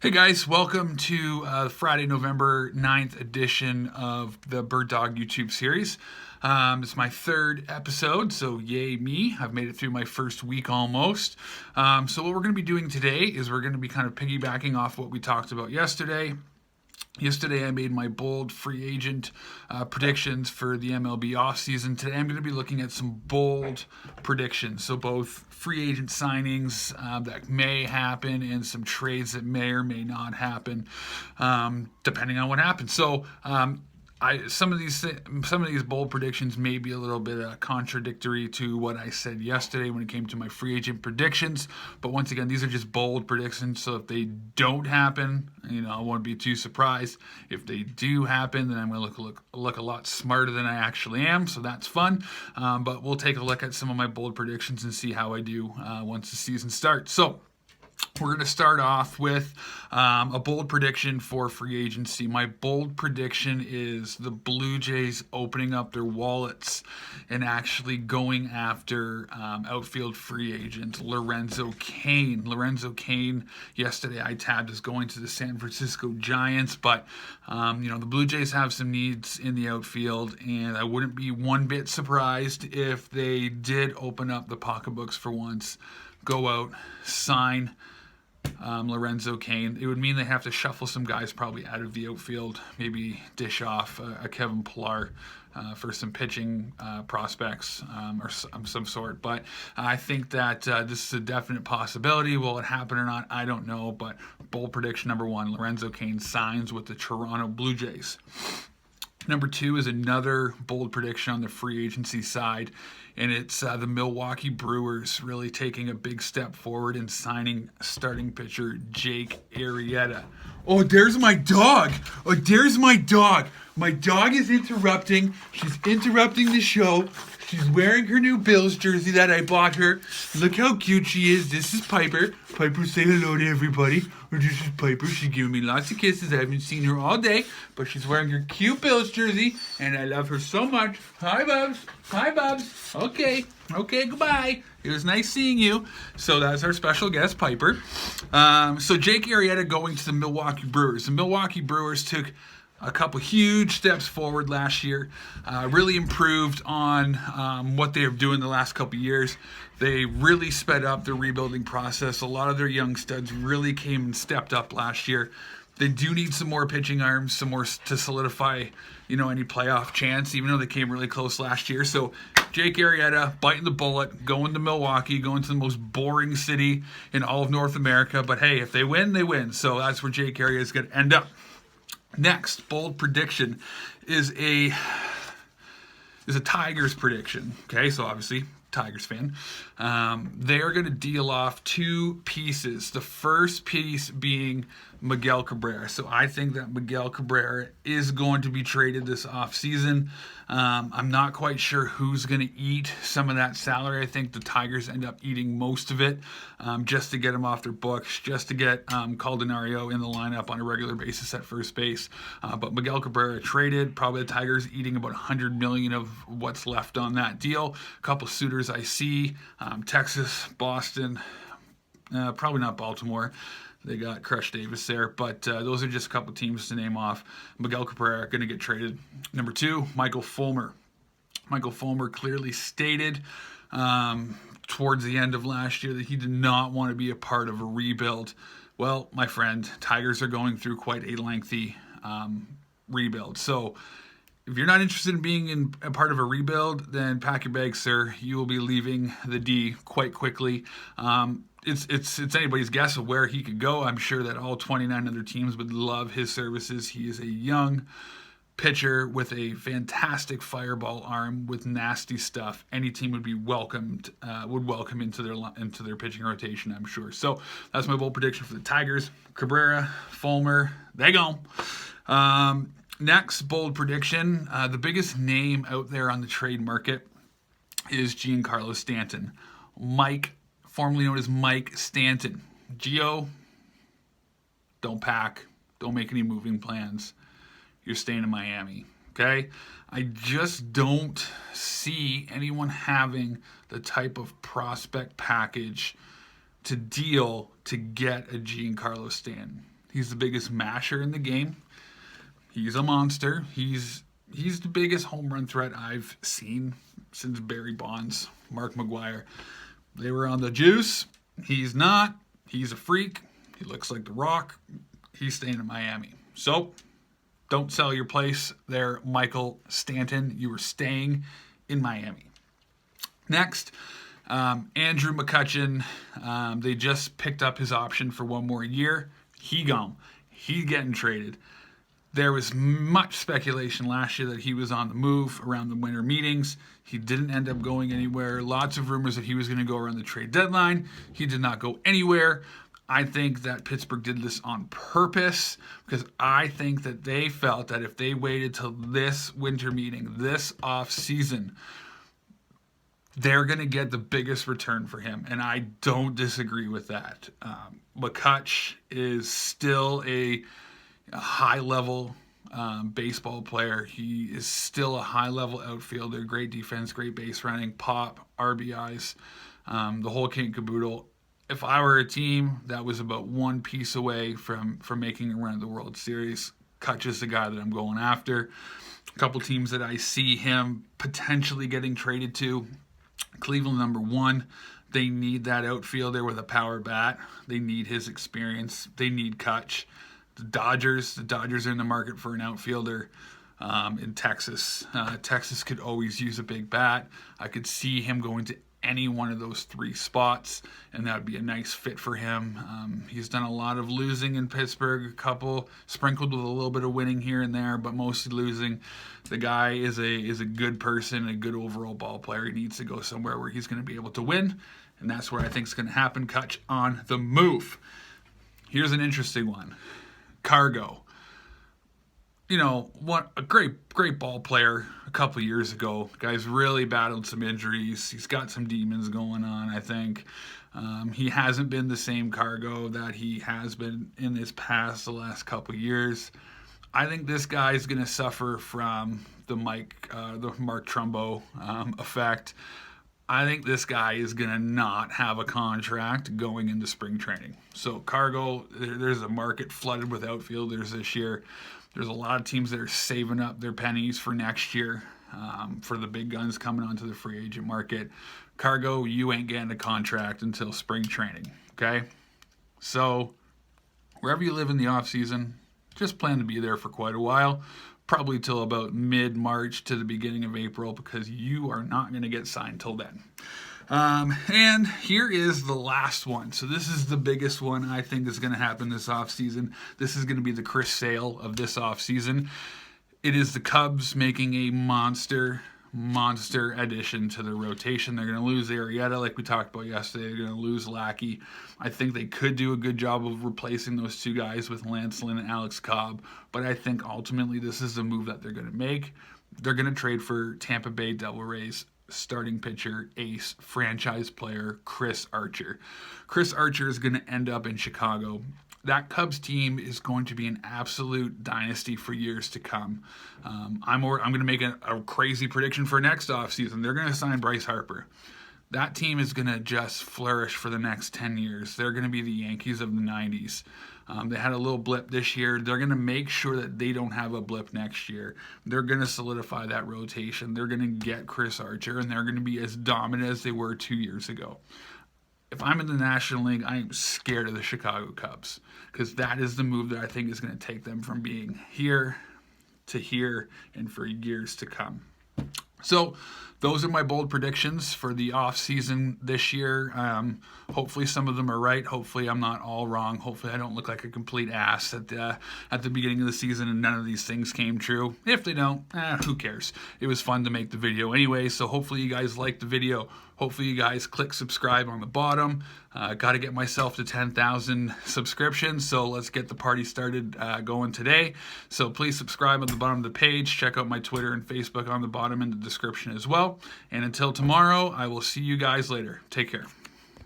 Hey guys, welcome to Friday, November 9th edition of the Bird Dog YouTube series. It's my third episode, so yay me. I've made it through my first week almost. So what we're going to be doing today is we're going to be kind of piggybacking off what we talked about yesterday. Yesterday, I made my bold free agent predictions for the MLB offseason. Today, I'm going to be looking at some bold predictions. So, both free agent signings that may happen and some trades that may or may not happen, depending on what happens. So, some of these bold predictions may be a little bit contradictory to what I said yesterday when it came to my free agent predictions. But once again, these are just bold predictions. So if they don't happen, I won't be too surprised. If they do happen, then I'm going to look a lot smarter than I actually am. So that's fun. But we'll take a look at some of my bold predictions and see how I do once the season starts. So we're going to start off with a bold prediction for free agency. My bold prediction is the Blue Jays opening up their wallets and actually going after outfield free agent Lorenzo Cain. Lorenzo Cain, yesterday I tabbed as going to the San Francisco Giants, but the Blue Jays have some needs in the outfield, and I wouldn't be one bit surprised if they did open up the pocketbooks for once, go out, sign Lorenzo Cain. It would mean they have to shuffle some guys probably out of the outfield, maybe dish off a Kevin Pillar for some pitching prospects or some sort. But I think that this is a definite possibility. Will it happen or not? I don't know. But bold prediction number one, Lorenzo Cain signs with the Toronto Blue Jays. Number two is another bold prediction on the free agency side, and it's the Milwaukee Brewers really taking a big step forward and signing starting pitcher Jake Arrieta. Oh, there's my dog. Oh, there's my dog. My dog is interrupting. She's interrupting the show. She's wearing her new Bills jersey that I bought her. Look how cute she is. This is Piper. Piper, say hello to everybody. This is Piper. She's giving me lots of kisses. I haven't seen her all day, but she's wearing her cute Bills jersey, and I love her so much. Hi, Bubs. Hi, Bubs. Okay, goodbye. It was nice seeing you. So that's our special guest, Piper. So Jake Arrieta going to the Milwaukee Brewers. The Milwaukee Brewers took a couple huge steps forward last year, really improved on what they were doing the last couple years. They really sped up the rebuilding process. A lot of their young studs really came and stepped up last year. They do need some more pitching arms, some more to solidify, any playoff chance, even though they came really close last year. So Jake Arrieta biting the bullet, going to Milwaukee, going to the most boring city in all of North America. But hey, if they win, they win. So that's where Jake Arrieta is going to end up. Next bold prediction is a Tigers prediction. Okay, so obviously Tigers fan. They are going to deal off two pieces. The first piece being Miguel Cabrera. So I think that Miguel Cabrera is going to be traded this offseason. I'm not quite sure who's going to eat some of that salary. I think the Tigers end up eating most of it just to get him off their books, just to get Caldenario in the lineup on a regular basis at first base. But Miguel Cabrera traded, probably the Tigers eating about $100 million of what's left on that deal. A couple suitors I see, Texas, Boston, probably not Baltimore. They got Crush Davis there, but those are just a couple teams to name off. Miguel Cabrera going to get traded. Number two, Michael Fulmer. Michael Fulmer clearly stated towards the end of last year that he did not want to be a part of a rebuild. Well, my friend, Tigers are going through quite a lengthy rebuild. So if you're not interested in being in a part of a rebuild, then pack your bags, sir. You will be leaving the D quite quickly. It's anybody's guess of where he could go. I'm sure that all 29 other teams would love his services. He is a young pitcher with a fantastic fireball arm with nasty stuff. Any team would be welcome into their pitching rotation, I'm sure. So that's my bold prediction for the Tigers. Cabrera, Fulmer, they go. Next bold prediction, the biggest name out there on the trade market is Giancarlo Stanton. Mike, formerly known as Mike Stanton. Gio, don't pack. Don't make any moving plans. You're staying in Miami, okay? I just don't see anyone having the type of prospect package to deal to get a Giancarlo Stanton. He's the biggest masher in the game. He's a monster. He's the biggest home run threat I've seen since Barry Bonds, Mark McGwire. They were on the juice. He's not. He's a freak. He looks like The Rock. He's staying in Miami. So, don't sell your place there, Michael Stanton. You were staying in Miami. Next, Andrew McCutchen. They just picked up his option for one more year. He gone. He's getting traded. There was much speculation last year that he was on the move around the winter meetings. He didn't end up going anywhere. Lots of rumors that he was going to go around the trade deadline. He did not go anywhere. I think that Pittsburgh did this on purpose because I think that they felt that if they waited till this winter meeting, this off season, they're going to get the biggest return for him. And I don't disagree with that. McCutch is still a high-level baseball player. He is still a high-level outfielder, great defense, great base running, pop, RBIs, the whole kit and caboodle. If I were a team that was about one piece away from making a run at the World Series, Kutch is the guy that I'm going after. A couple teams that I see him potentially getting traded to. Cleveland, number one. They need that outfielder with a power bat. They need his experience. They need Kutch. The Dodgers are in the market for an outfielder in Texas. Texas could always use a big bat. I could see him going to any one of those three spots, and that would be a nice fit for him. He's done a lot of losing in Pittsburgh, a couple sprinkled with a little bit of winning here and there, but mostly losing. The guy is a good person, a good overall ball player. He needs to go somewhere where he's going to be able to win, and that's where I think it's going to happen. Kutch on the move. Here's an interesting one. Cargo. You know, what a great ball player a couple years ago. Guy's really battled some injuries. He's got some demons going on, I think. He hasn't been the same Cargo that he has been in his past the last couple years. I think this guy's going to suffer from the Mark Trumbo effect. I think this guy is going to not have a contract going into spring training. So Cargo, there's a market flooded with outfielders this year. There's a lot of teams that are saving up their pennies for next year for the big guns coming onto the free agent market. Cargo, you ain't getting a contract until spring training, okay? So wherever you live in the offseason, just plan to be there for quite a while, probably till about mid-March to the beginning of April, because you are not going to get signed till then. And here is the last one. So this is the biggest one I think is going to happen this offseason. This is going to be the Chris Sale of this offseason. It is the Cubs making a monster addition to the rotation. They're going to lose Arrieta, like we talked about yesterday. They're going to lose Lackey. I think they could do a good job of replacing those two guys with Lance Lynn and Alex Cobb, but I think ultimately this is the move that they're going to make. They're going to trade for Tampa Bay Devil Rays starting pitcher, ace, franchise player, Chris Archer. Chris Archer is going to end up in Chicago. That Cubs team is going to be an absolute dynasty for years to come. I'm going to make a crazy prediction for next offseason. They're going to sign Bryce Harper. That team is going to just flourish for the next 10 years. They're going to be the Yankees of the 90s. They had a little blip this year. They're going to make sure that they don't have a blip next year. They're going to solidify that rotation. They're going to get Chris Archer, and they're going to be as dominant as they were 2 years ago. If I'm in the National League, I am scared of the Chicago Cubs because that is the move that I think is going to take them from being here to here and for years to come. So those are my bold predictions for the offseason this year. Hopefully some of them are right. Hopefully I'm not all wrong. Hopefully I don't look like a complete ass at the beginning of the season and none of these things came true. If they don't, who cares? It was fun to make the video anyway, so hopefully you guys liked the video. Hopefully you guys click subscribe on the bottom. Got to get myself to 10,000 subscriptions, so let's get the party started going today. So please subscribe on the bottom of the page. Check out my Twitter and Facebook on the bottom in the description as well. And until tomorrow, I will see you guys later. Take care.